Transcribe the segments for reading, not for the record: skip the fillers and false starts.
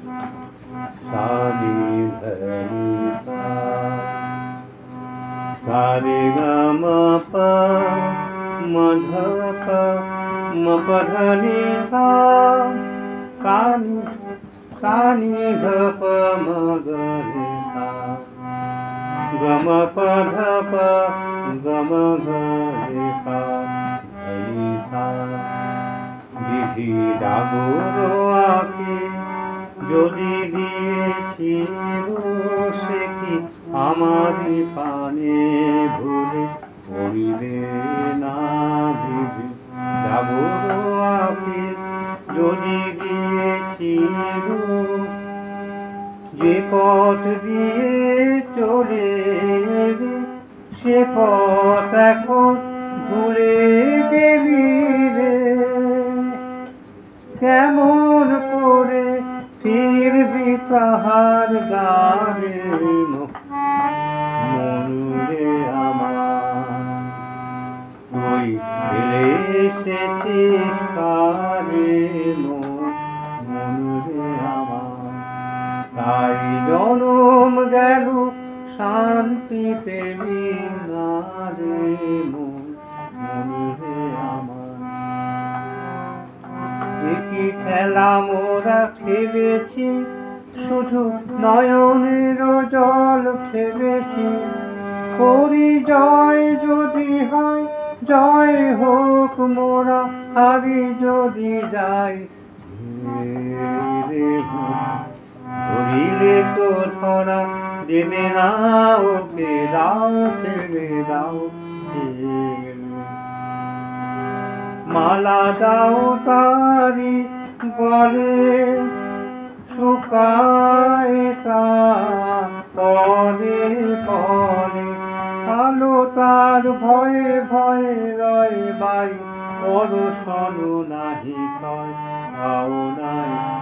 सा नी धनी सा सा रे ग म प म ध प म प ध नि सा सा नी ध प म ग रे सा ग म प ध प ग म ग रे सा धनी सा বিধি ডাগর আঁকে যদি দিয়েছিল সে কি আমারই পানে ভুলে পড়িবে না বিধি ডাগর আঁকে যদি দিয়েছিল যে পথ দিয়ে চলে সে পথ এখন ভুলে গেলি রে কেমন করে ফিরবি তাহার গানে মনুরে আমার তুই ফেলে এসেছিস কারে মনুরে আমার তাই জনম গেল শান্তিতে না রে মনুরে আমার কি খেলা মোরা খেলেছি শুধু নয়নের জল ফেলেছি করি জয় যদি হয় জয় হোক মোরা হারি যদি যাই ধরিলে তো ধরা দেবে না ওকে দাও ছেড়ে দাও মালা দাও তারি গলে শুকায় তলে তলে আলো তার ভয়ে ভয়ে রয় বাই পরশন নাহি কয়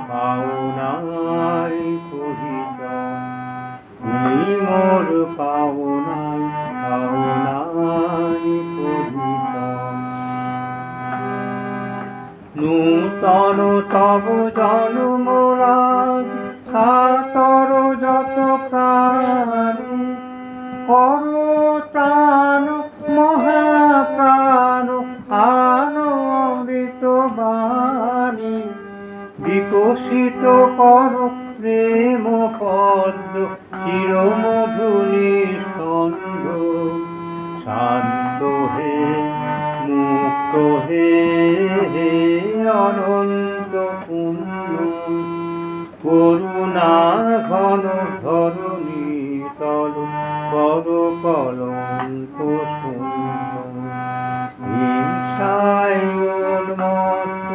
পাও নাই পরিচয় তুমি মোর পাও নাই পরিচয় নূতন তব জন্মরাজ কাতর যত প্রাণী করো প্রাণ মহাপ্রাণ আনো অমৃত বাণী বিকশিত করো প্রেম পদ্ম চিরমধু নিঃস্কন্ধ শান্ত হে মুক্ত হে অনন্ত পুণ্য করুণা ঘন ধরণী তল কর কলঙ্ক শূন্য হিংসায় উন্মত্ত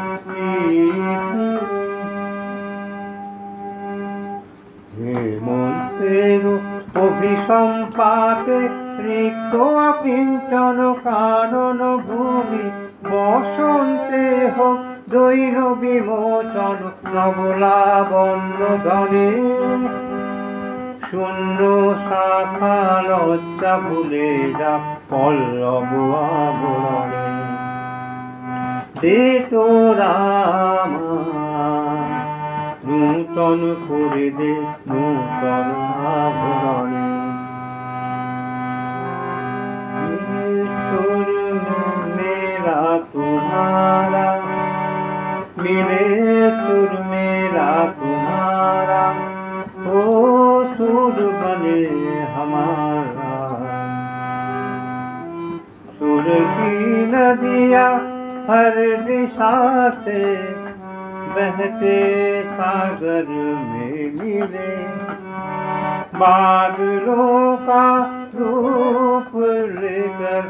হেমন্তের অভিসম্পাতে রিক্ত কিঞ্চন কানন ভূমি বসন্তে হোক দৈন বিমোচন নবলাবণ্য ধনে শূন্য শাখা লজ্জা ভুলে যা পল্লব আবরণে দে তোরা নূতন করে দে নূতন আভরণে मेरा तुम्हारा मिले सुर मेरा तुम्हारा ओ सुर बने हमारा सुर की नदियाँ हर दिशा से बहते सागर में मिले बादलों का रूप लेकर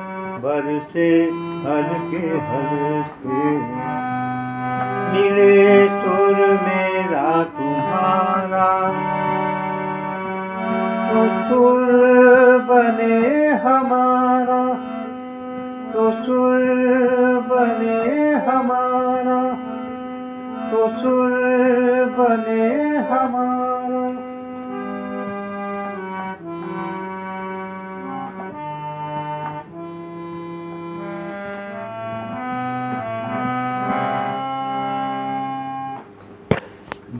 बरसे हल्के हल्के मिले सुर में